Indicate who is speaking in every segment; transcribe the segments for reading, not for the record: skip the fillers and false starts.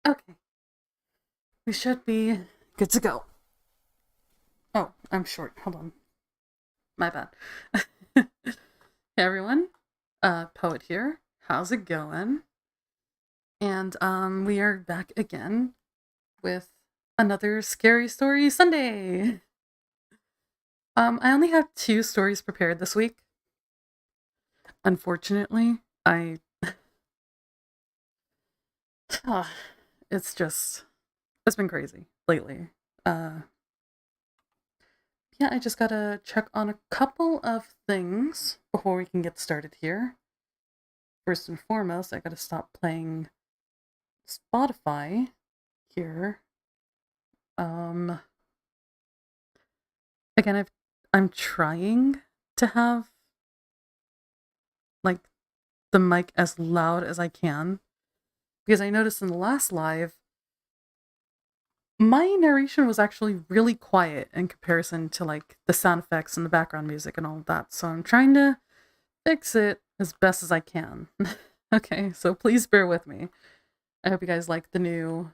Speaker 1: Okay, we should be good to go. Oh, I'm short. Hold on. My bad. Hey everyone, Poet here. How's it going? And we are back again with another scary story Sunday. I only have two stories prepared this week. Unfortunately, I ah, it's been crazy lately. Uh yeah, I just gotta check on a couple of things before we can get started here. First and foremost, I gotta stop playing Spotify here. Um, again, I'm trying to have like the mic as loud as I can because I noticed in the last live my narration was actually really quiet in comparison to like the sound effects and the background music and all of that. So I'm trying to fix it as best as I can. Okay, so please bear with me. I hope you guys like the new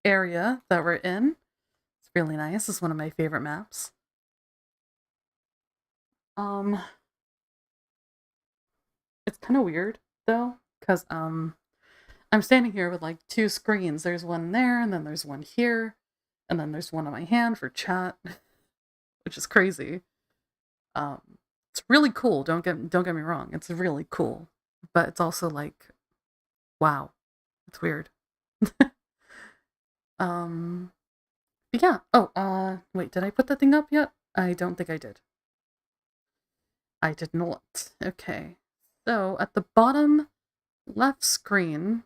Speaker 1: area that we're in. It's really nice. It's one of my favorite maps. Um, it's kind of weird though, because I'm standing here with like two screens. There's one there, and then there's one here, and then there's one on my hand for chat, which is crazy. Um, it's really cool. Don't get me wrong. It's really cool, but it's also like, wow, it's weird. um, but yeah. Oh, wait, did I put that thing up yet? I don't think I did. I did not. Okay. So at the bottom left screen,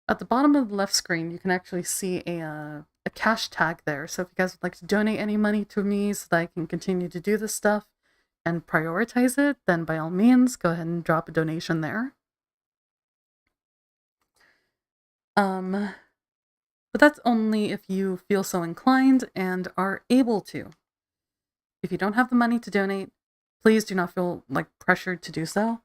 Speaker 1: at the bottom of the left screen, you can actually see a cash tag there. So if you guys would like to donate any money to me so that I can continue to do this stuff and prioritize it, then by all means, go ahead and drop a donation there. Um, but that's only if you feel so inclined and are able to. If you don't have the money to donate, please do not feel like pressured to do so.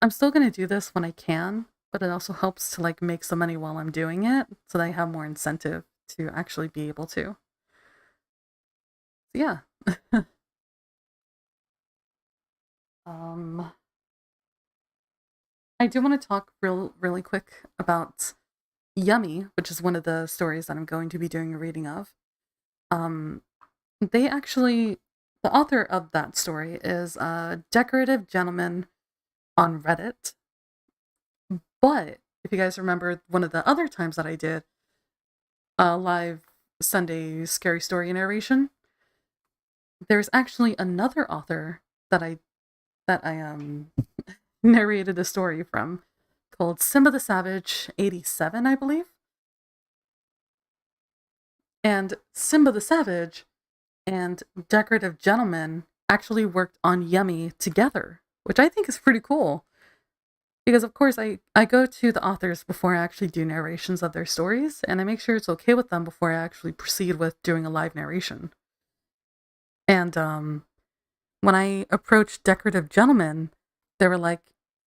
Speaker 1: I'm still going to do this when I can, but it also helps to like make some money while I'm doing it so that I have more incentive to actually be able to. So yeah. um I do want to talk really quick about Yummy, which is one of the stories that I'm going to be doing a reading of. Um they actually the author of that story is a decorative gentleman on Reddit. But if you guys remember one of the other times that I did a live Sunday scary story narration, there's actually another author that I narrated a story from called Simba the Savage 87, I believe. And Simba the Savage and Decorative Gentleman actually worked on Yummy together, which I think is pretty cool. Because of course I go to the authors before I actually do narrations of their stories, and I make sure it's okay with them before I actually proceed with doing a live narration. And when I approached Decorative Gentlemen, they were like,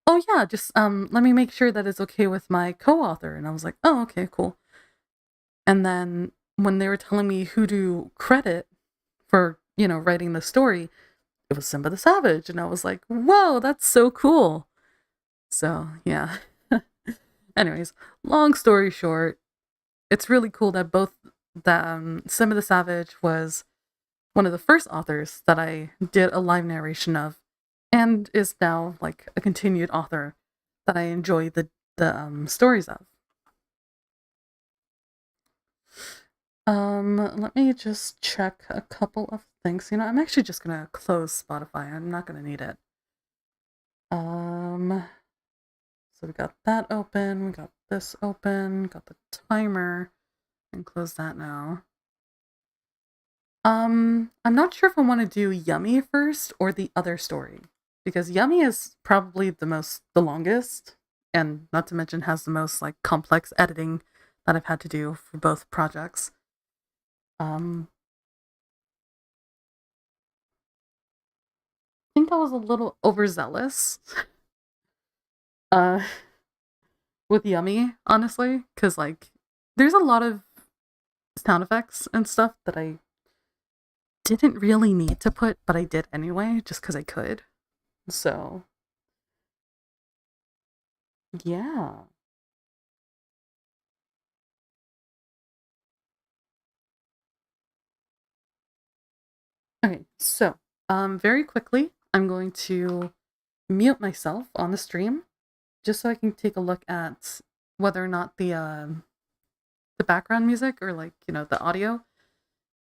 Speaker 1: "Oh yeah, just let me make sure that it's okay with my co-author." And I was like, "Oh, okay, cool." And then when they were telling me who to credit for, writing the story, it was Simba the Savage, and I was like, "Whoa, that's so cool." So, yeah. Anyways, long story short, it's really cool that both that Simba the Savage was one of the first authors that I did a live narration of, and is now like a continued author that I enjoy the stories of. Let me just check a couple of things. I'm actually just gonna close Spotify. I'm not gonna need it. Um, so we got that open, we got this open, got the timer, and close that now. I'm not sure if I want to do Yummy first or the other story, because Yummy is probably the longest, and not to mention has the most like complex editing that I've had to do for both projects. Um, I think I was a little overzealous. Uh, with Yummy, honestly, because like there's a lot of sound effects and stuff that I didn't really need to put, but I did anyway, just because I could. So yeah. Okay, so very quickly, I'm going to mute myself on the stream just so I can take a look at whether or not the background music or like, you know, the audio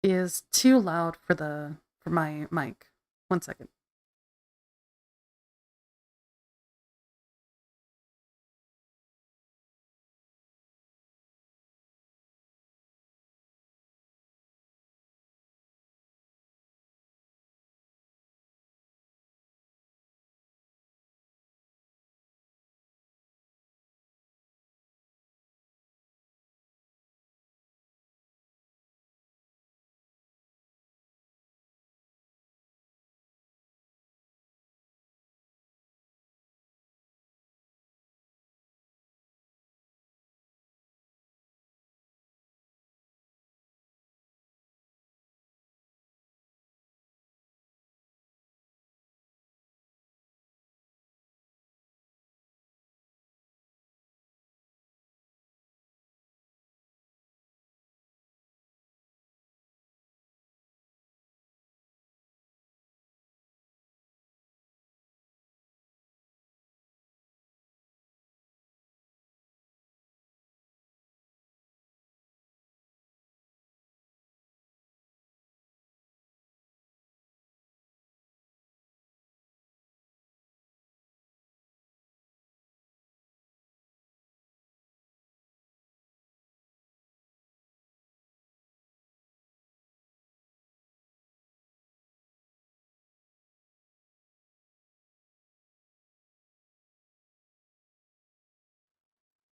Speaker 1: is too loud for my mic. 1 second.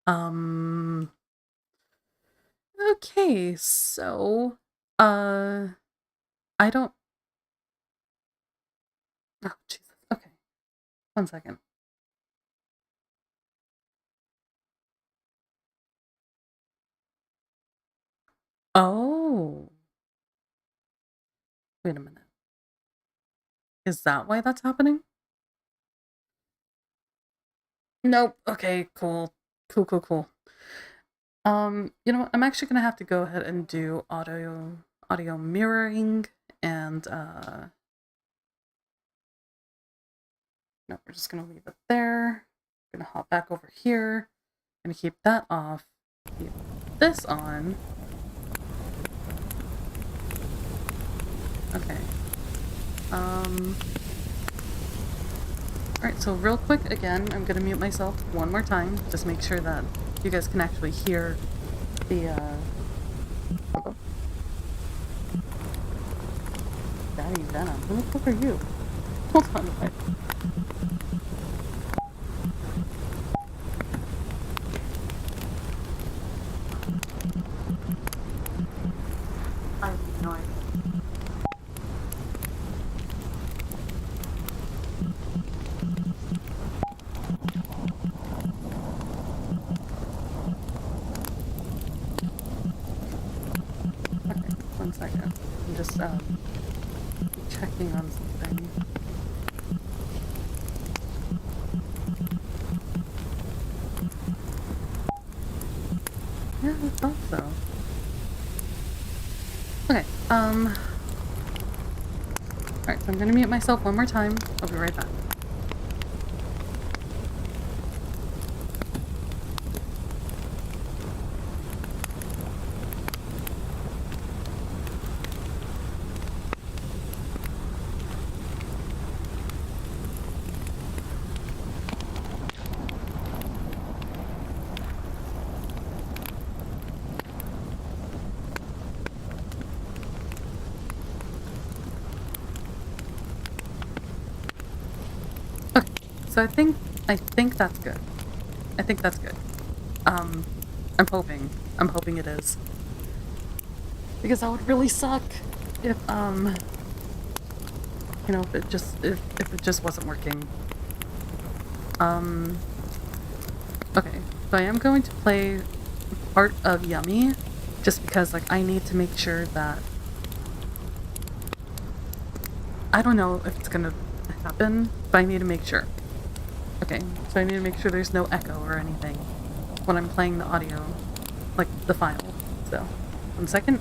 Speaker 1: Um okay, so uh I don't oh Jesus. Okay. 1 second. Oh. Wait a minute. Is that why that's happening? Nope. Okay, cool. Cool. You know what? I'm actually gonna have to go ahead and do audio mirroring and no, we're just gonna leave it there. Gonna hop back over here. Gonna keep that off. Keep this on. Okay. Alright, so real quick again, I'm gonna mute myself one more time. Just make sure that you guys can actually hear the oh. Daddy Venom. Who the fuck are you? Hold on a minute. I have no idea. Okay, 1 second. I'm just checking on something. Yeah, I thought so. Okay, alright, so I'm gonna mute myself one more time. I'll be right back. Okay, so I think that's good. I think that's good. Um, I'm hoping it is. Because that would really suck if, you know, if it just wasn't working. Okay. So I am going to play part of Yummy, just because like I need to make sure that I don't know if it's gonna happen, but I need to make sure. Okay, so I need to make sure there's no echo or anything when I'm playing the audio, like the file. So, 1 second.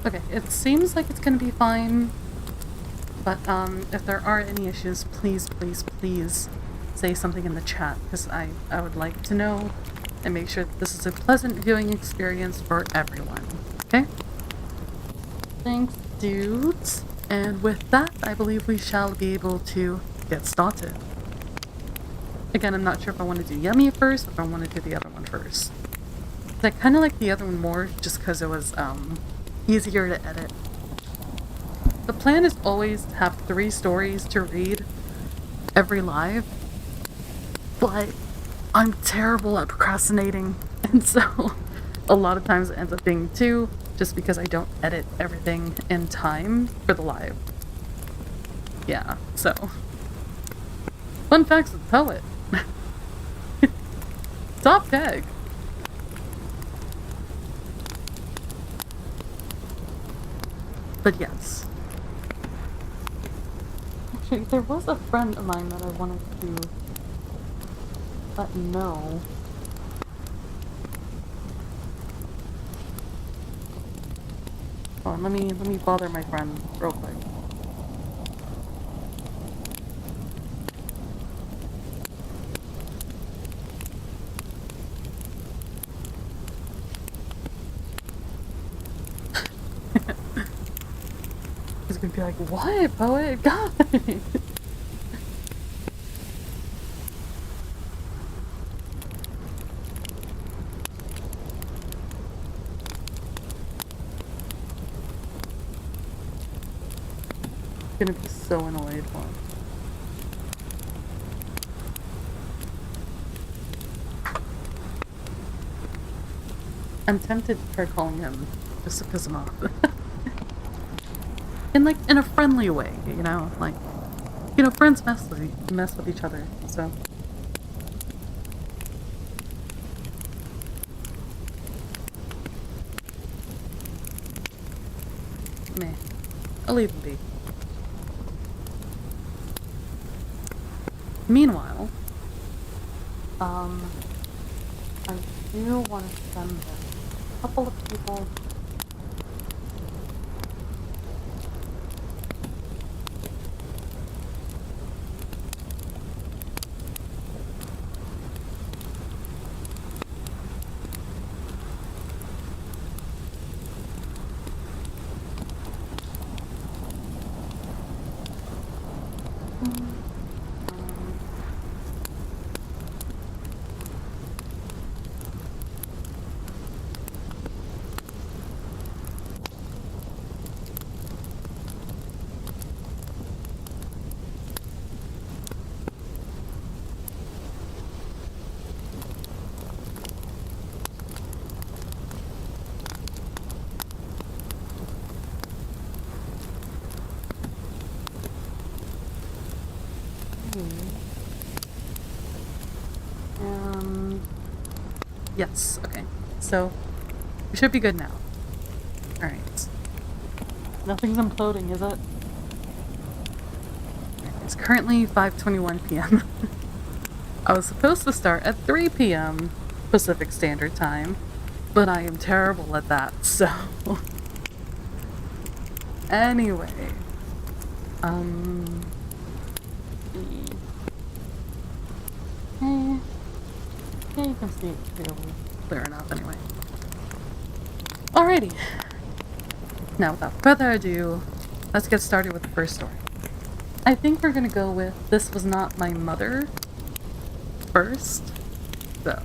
Speaker 1: Okay, it seems like it's gonna be fine, but if there are any issues, please, please, please say something in the chat, because I would like to know and make sure that this is a pleasant viewing experience for everyone, okay? Thanks, dudes. And with that, I believe we shall be able to get started. Again, I'm not sure if I want to do Yummy first or if I want to do the other one first. I kind of like the other one more just because it was easier to edit. The plan is always to have 3 stories to read every live, but I'm terrible at procrastinating, and so a lot of times it ends up being 2 just because I don't edit everything in time for the live. Yeah, so fun facts with Poet. Top tag. But yes. Actually, there was a friend of mine that I wanted to let know. Hold on, let me bother my friend real quick. He's gonna be like, what, Poet? God! Gonna be so annoyed. Hold on. I'm tempted to try calling him just to piss him off. in a friendly way, you know? Like, you know, friends mess with each other, so. Meh. I'll leave him be. Meanwhile, I do want to send a couple of people yes, okay. So, we should be good now. Alright. Nothing's imploding, is it? It's currently 5:21 p.m. I was supposed to start at 3 p.m. Pacific Standard Time, but I am terrible at that, so... Anyway. Um. Eh, yeah, you can see it clear enough anyway. Alrighty. Now, without further ado, let's get started with the first story. I think we're gonna go with This Was Not My Mother first. So.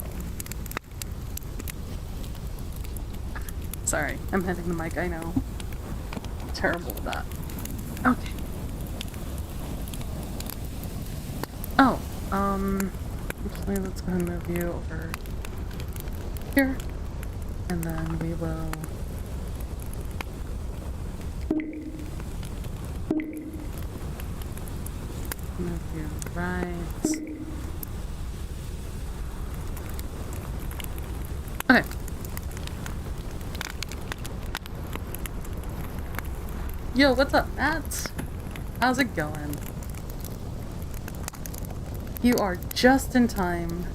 Speaker 1: Sorry, I'm hitting the mic, I know. I'm terrible with that. Okay. Oh, actually, let's go ahead and move you over here. And then we will move you right. Okay. Yo, what's up, Matt? How's it going? You are just in time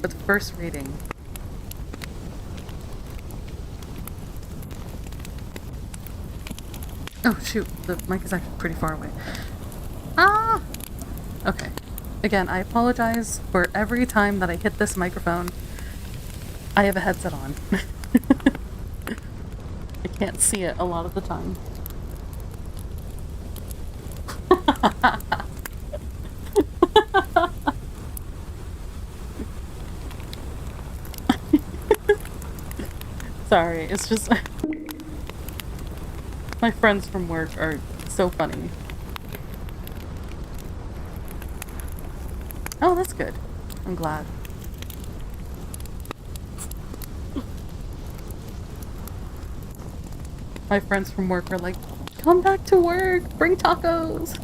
Speaker 1: for the first reading. Oh shoot, the mic is actually pretty far away. Ah! Okay. Again, I apologize for every time that I hit this microphone. I have a headset on. I can't see it a lot of the time. Sorry, it's just my friends from work are so funny. Oh, that's good. I'm glad. My friends from work are like, come back to work, bring tacos.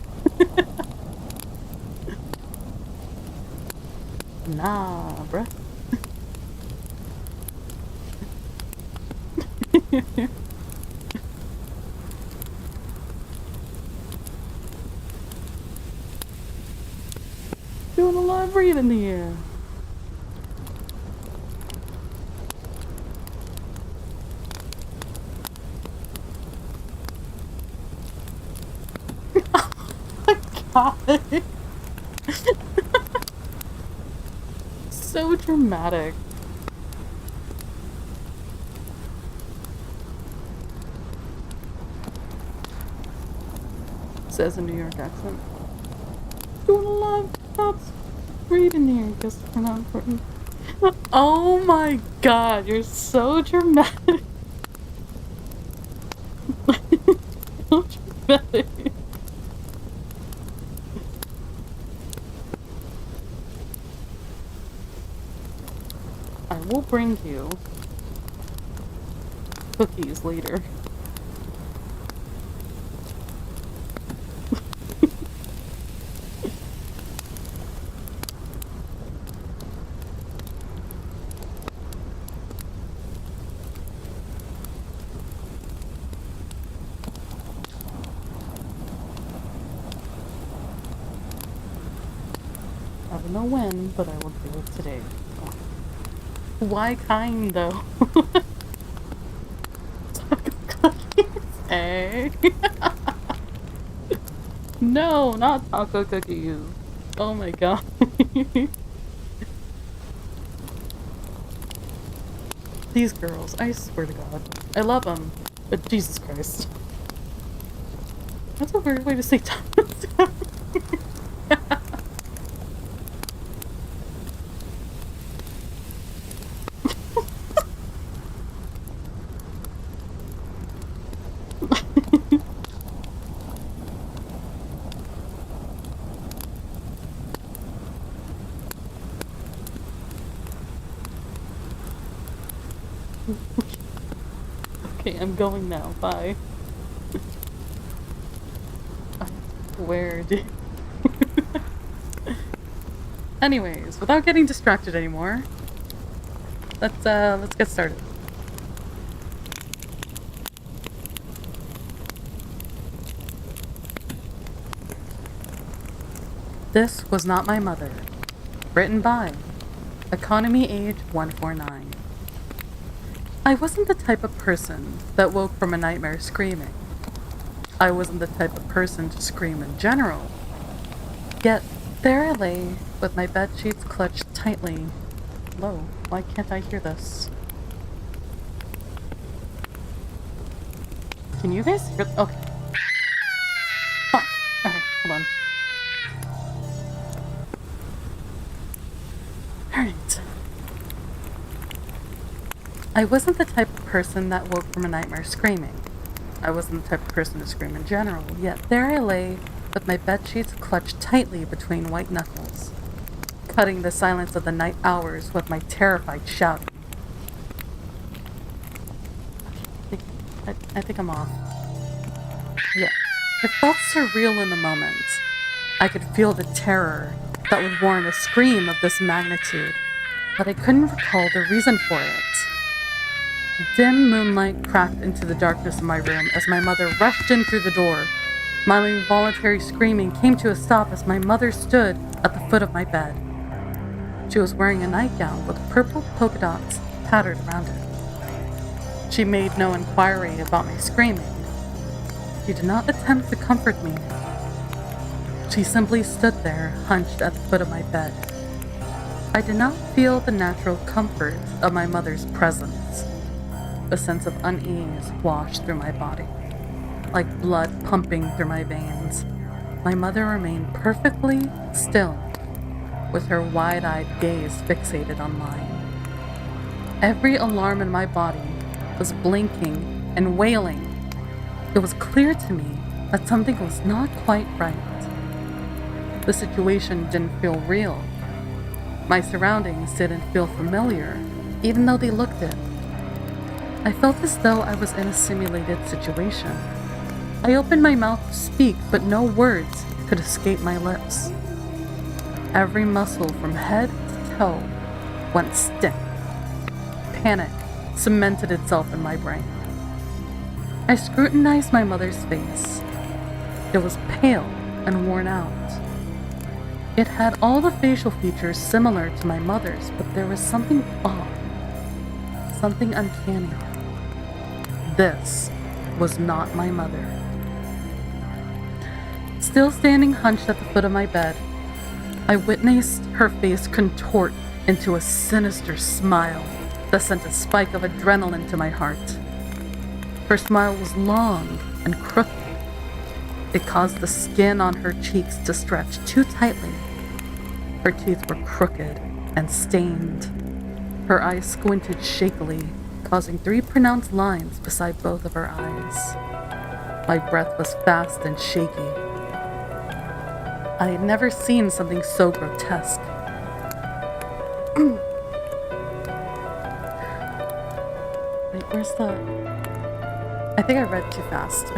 Speaker 1: Nah, bruh. Doing a live read in the air. Oh my god. So dramatic. Says a New York accent. Doing a live read in here, guess we're not important. Oh my god, you're so dramatic. So dramatic. I will bring you cookies later. I don't know when, but I will do it today. Why kind though? Taco cookies, eh? No, not taco cookies. Oh my god. These girls, I swear to god. I love them, but Jesus Christ. That's a weird way to say taco. Okay, I'm going now. Bye. Where did... Anyways, without getting distracted anymore, let's get started. This Was Not My Mother. Written by Economy Age 149. I wasn't the type of person that woke from a nightmare screaming. I wasn't the type of person to scream in general. Yet, there I lay, with my bed sheets clutched tightly. Whoa, why can't I hear this? Can you guys hear? Okay. Fuck. Okay, hold on. Alright. I wasn't the type of person that woke from a nightmare screaming. I wasn't the type of person to scream in general, yet there I lay, with my bedsheets clutched tightly between white knuckles, cutting the silence of the night hours with my terrified shouting. I think I'm off. Yeah. It felt surreal in the moment. I could feel the terror that would warrant a scream of this magnitude, but I couldn't recall the reason for it. Dim moonlight cracked into the darkness of my room as my mother rushed in through the door. My involuntary screaming came to a stop as my mother stood at the foot of my bed. She was wearing a nightgown with purple polka dots patterned around it. She made no inquiry about my screaming. She did not attempt to comfort me. She simply stood there, hunched at the foot of my bed. I did not feel the natural comfort of my mother's presence. A sense of unease washed through my body, like blood pumping through my veins. My mother remained perfectly still, with her wide-eyed gaze fixated on mine. Every alarm in my body was blinking and wailing. It was clear to me that something was not quite right. The situation didn't feel real. My surroundings didn't feel familiar, even though they looked it. I felt as though I was in a simulated situation. I opened my mouth to speak, but no words could escape my lips. Every muscle from head to toe went stiff. Panic cemented itself in my brain. I scrutinized my mother's face. It was pale and worn out. It had all the facial features similar to my mother's, but there was something off, something uncanny. This was not my mother. Still standing hunched at the foot of my bed, I witnessed her face contort into a sinister smile that sent a spike of adrenaline to my heart. Her smile was long and crooked. It caused the skin on her cheeks to stretch too tightly. Her teeth were crooked and stained. Her eyes squinted shakily, causing 3 pronounced lines beside both of her eyes. My breath was fast and shaky. I had never seen something so grotesque. Wait, where's the... I think I read too fast.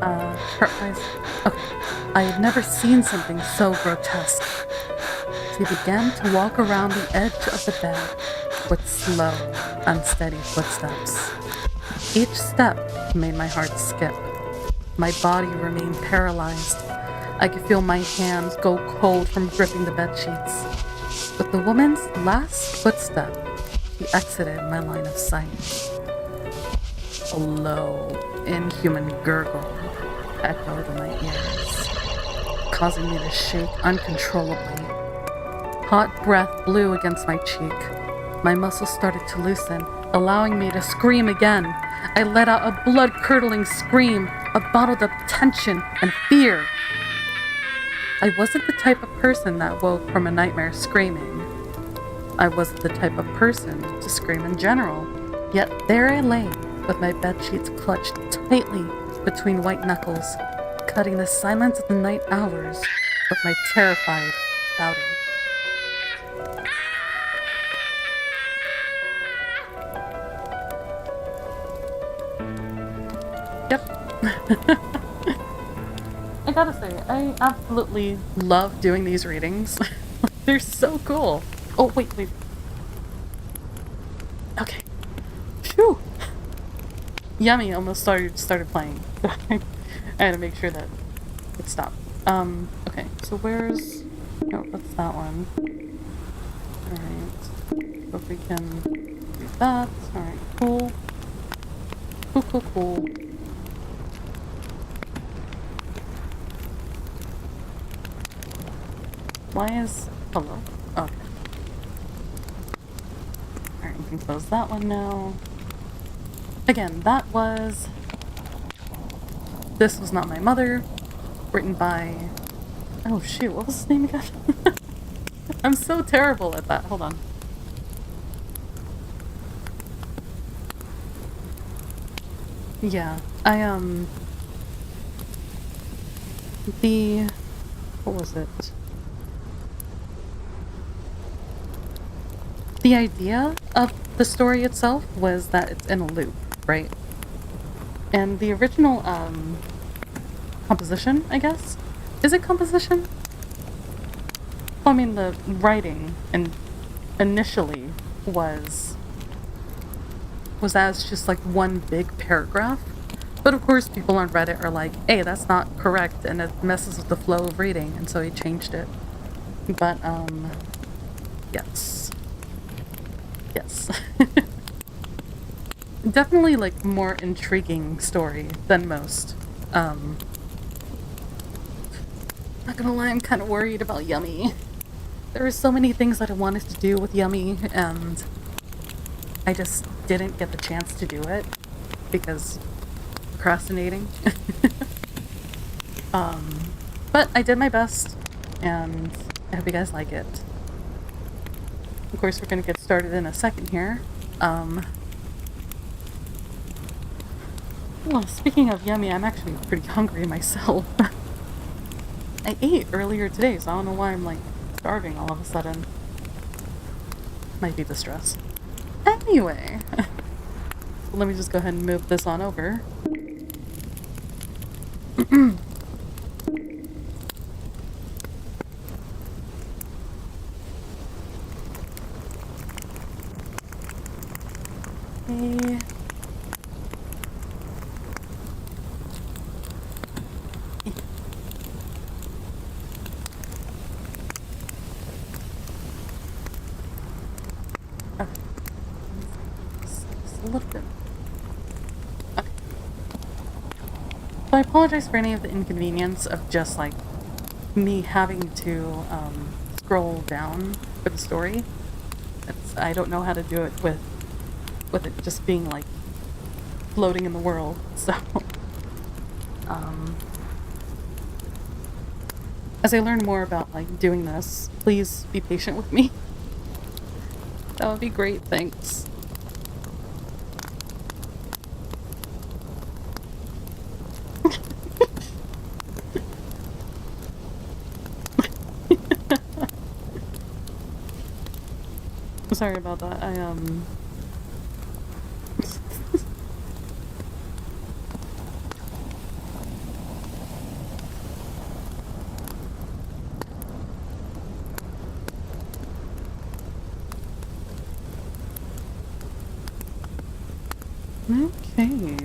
Speaker 1: Her eyes... Okay. I had never seen something so grotesque. She began to walk around the edge of the bed with slow, unsteady footsteps. Each step made my heart skip. My body remained paralyzed. I could feel my hands go cold from gripping the bedsheets. With the woman's last footstep, she exited my line of sight. A low, inhuman gurgle echoed in my ears, causing me to shake uncontrollably. Hot breath blew against my cheek. My muscles started to loosen, allowing me to scream again. I let out a blood-curdling scream of bottled-up tension and fear. I wasn't the type of person that woke from a nightmare screaming. I wasn't the type of person to scream in general. Yet there I lay, with my bedsheets clutched tightly between white knuckles, cutting the silence of the night hours with my terrified shouting. Yep. I gotta say, I absolutely love doing these readings. They're so cool. Oh, wait. Okay. Phew. Yummy almost started playing. I had to make sure that it stopped. Okay, so where's... No, that's that one. Alright. So if we can do that. Alright, cool. Cool. Why is... Hello? Okay. Alright, we can close that one now. Again, that was... This Was Not My Mother, written by... Oh shoot, what was his name again? I'm so terrible at that. Hold on. Yeah, the... What was it? The idea of the story itself was that it's in a loop, right? And the original, composition, I guess? Is it composition? Well, I mean, the writing initially was as just like one big paragraph. But of course, people on Reddit are like, hey, that's not correct, and it messes with the flow of reading, and so he changed it. But, yes. Yes. Definitely, like, more intriguing story than most. Not gonna lie, I'm kind of worried about Yummy. There were so many things that I wanted to do with Yummy, and I just didn't get the chance to do it because procrastinating. But I did my best, and I hope you guys like it. Of course, we're gonna get started in a second here. Well, speaking of Yummy, I'm actually pretty hungry myself. I ate earlier today, so I don't know why I'm like starving all of a sudden. Might be the stress. Anyway, let me just go ahead and move this on over. Okay. A little bit. Okay. So I apologize for any of the inconvenience of just like me having to scroll down for the story. I don't know how to do it with it just being like floating in the world. So as I learn more about like doing this, please be patient with me. That would be great, thanks. I'm sorry about that. Okay.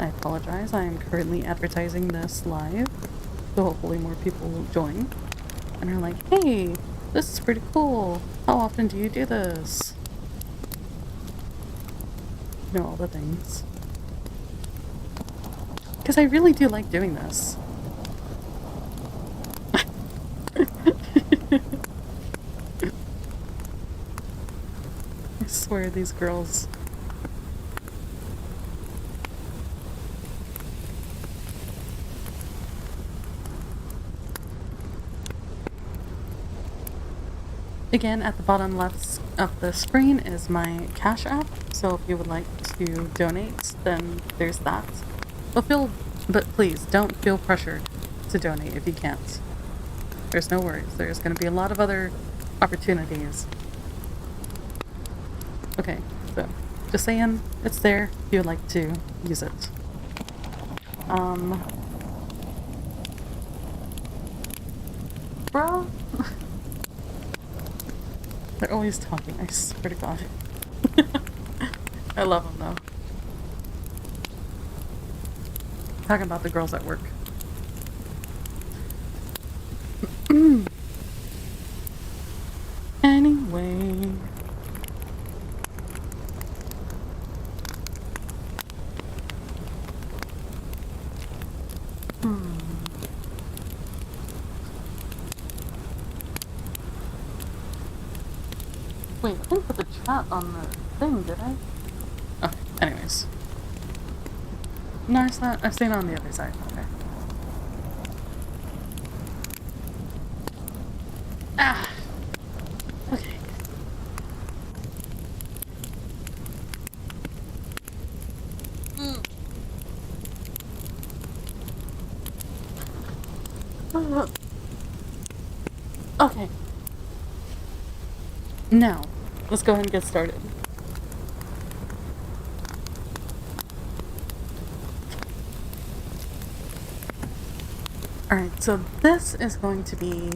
Speaker 1: I apologize. I am currently advertising this live, so hopefully more people will join and are like, hey, this is pretty cool. How often do you do this? You know, all the things. Because I really do like doing this. I swear these girls... Again, at the bottom left of the screen is my Cash App, so if you would like to donate, then there's that. But please, don't feel pressured to donate if you can't. There's no worries. There's going to be a lot of other opportunities. Okay, so just saying, it's there if you would like to use it. Bro. They're always talking, I swear to God. I love them though. Talking about the girls at work. Wait, I didn't put the chat on the thing, did I? Okay, anyways. No, it's not. I've seen it on the other side. Okay. Ah! Okay. Okay. Now, let's go ahead and get started. Alright, so this is going to be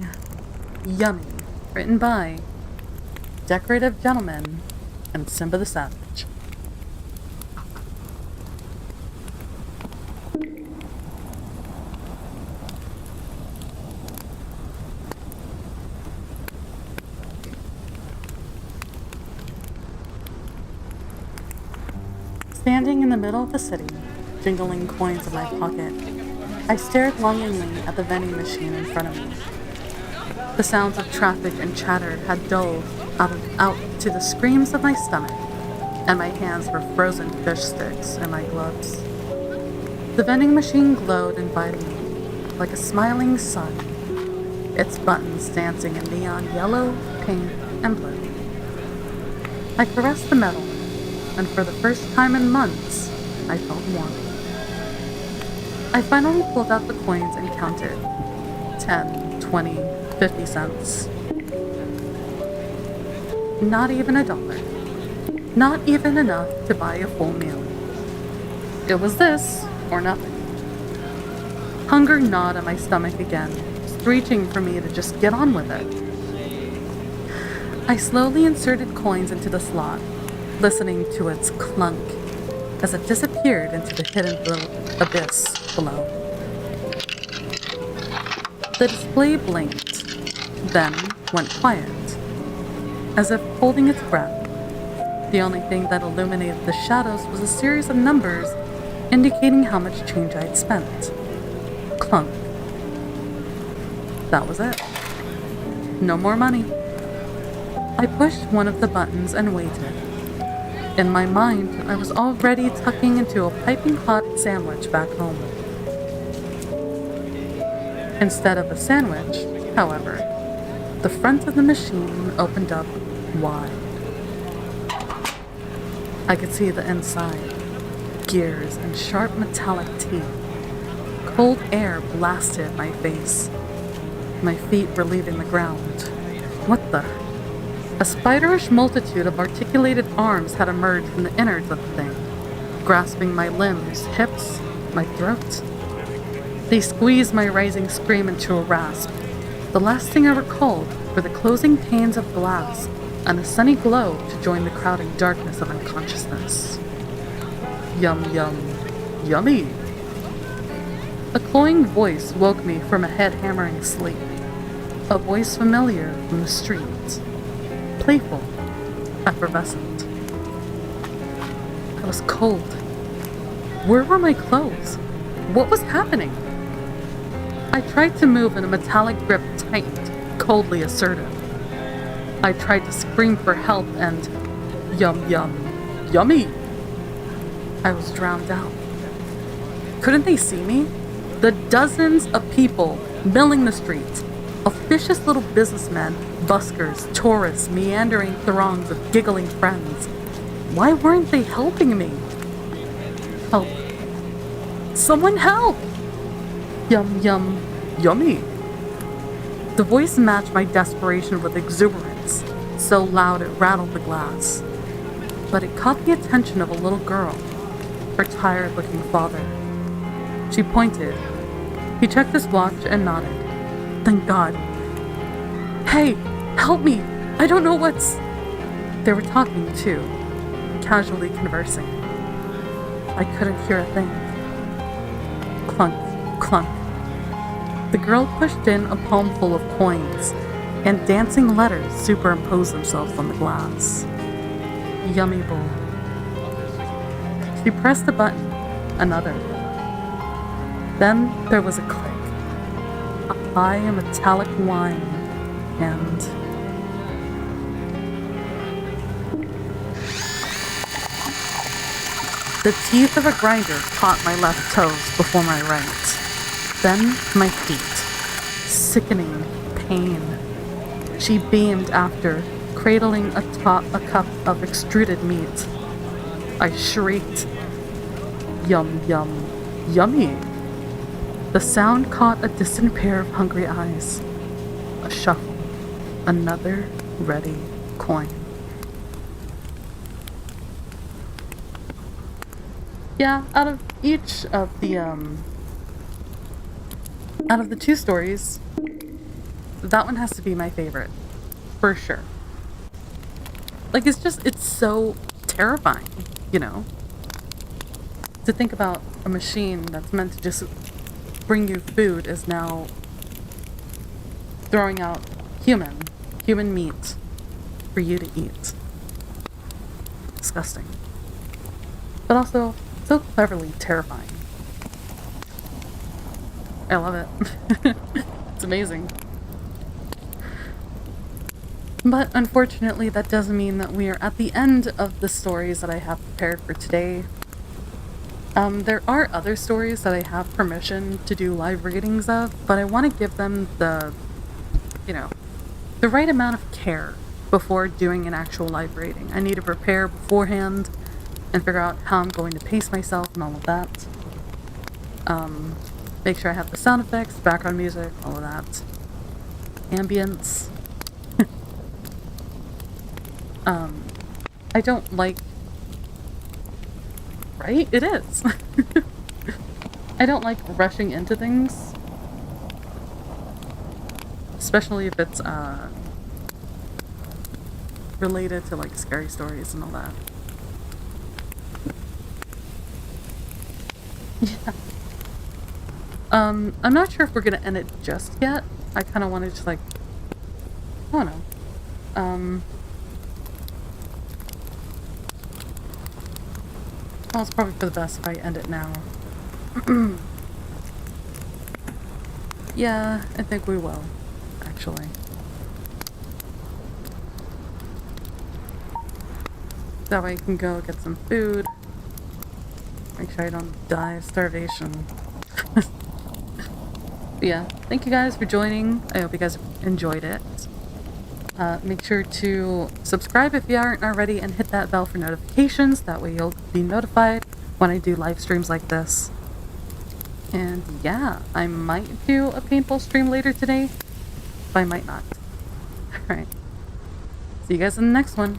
Speaker 1: Yummy, written by Decorative Gentleman and Simba the Savage. Standing in the middle of the city, jingling coins in my pocket, I stared longingly at the vending machine in front of me. The sounds of traffic and chatter had dulled out to the screams of my stomach, and my hands were frozen fish sticks in my gloves. The vending machine glowed invitingly, like a smiling sun, its buttons dancing in neon yellow, pink, and blue. I caressed the metal, and for the first time in months, I felt warm. I finally pulled out the coins and counted 10, 20, 50 cents. Not even $1. Not even enough to buy a full meal. It was this or nothing. Hunger gnawed at my stomach again, screeching for me to just get on with it. I slowly inserted coins into the slot, listening to its clunk as it disappeared into the hidden abyss below. The display blinked, then went quiet, as if holding its breath. The only thing that illuminated the shadows was a series of numbers indicating how much change I had spent. Clunk. That was it. No more money. I pushed one of the buttons and waited. In my mind, I was already tucking into a piping hot sandwich back home. Instead of a sandwich, however, the front of the machine opened up wide. I could see the inside, gears and sharp metallic teeth. Cold air blasted my face, my feet were leaving the ground. What the? A spiderish multitude of articulated arms had emerged from the innards of the thing, grasping my limbs, hips, my throat. They squeezed my rising scream into a rasp. The last thing I recalled were the closing panes of glass and a sunny glow to join the crowding darkness of unconsciousness. Yum, yum, yummy. A cloying voice woke me from a head-hammering sleep. A voice familiar from the street. Playful, effervescent. I was cold. Where were my clothes? What was happening? I tried to move and a metallic grip tightened, coldly assertive. I tried to scream for help and yum yum, yummy. I was drowned out. Couldn't they see me? The dozens of people milling the streets, officious little businessmen, buskers, tourists, meandering throngs of giggling friends. Why weren't they helping me? Help. Someone help! Yum, yum, yummy. The voice matched my desperation with exuberance, so loud it rattled the glass. But it caught the attention of a little girl, her tired-looking father. She pointed. He checked his watch and nodded. Thank God. Hey, help me! I don't know what's... They were talking, too, casually conversing. I couldn't hear a thing. Clunk, clunk. The girl pushed in a palmful of coins, and dancing letters superimposed themselves on the glass. Yummy bowl. She pressed a button, another. Then there was a click. A high metallic whine, and The teeth of a grinder caught my left toes before my right. Then my feet. Sickening pain. She beamed after, cradling atop a cup of extruded meat. I shrieked, "Yum, yum, yummy!" The sound caught a distant pair of hungry eyes. A shuffle. Another ready coin. Yeah, out of each of the, out of the two stories, that one has to be my favorite. For sure. Like, it's so terrifying, you know? To think about a machine that's meant to just bring you food is now throwing out human meat for you to eat. Disgusting. But also, so cleverly terrifying. I love it. It's amazing. But unfortunately, that does mean that we are at the end of the stories that I have prepared for today. There are other stories that I have permission to do live readings of, but I want to give them the, you know, the right amount of care before doing an actual live reading. I need to prepare beforehand and figure out how I'm going to pace myself and all of that. Make sure I have the sound effects, background music, all of that. Ambience. I don't like... Right? It is. I don't like rushing into things. Especially if it's, related to, like, scary stories and all that. Yeah. I'm not sure if we're gonna end it just yet. I kind of want to just, like... I don't know. Well, it's probably for the best if I end it now. Yeah, I think we will, actually. That way I can go get some food. Make sure I don't die of starvation. Yeah, thank you guys for joining. I hope you guys enjoyed it. Make sure to subscribe if you aren't already and hit that bell for notifications. That way you'll be notified when I do live streams like this. And yeah, I might do a paintball stream later today, but I might not. Alright. See you guys in the next one.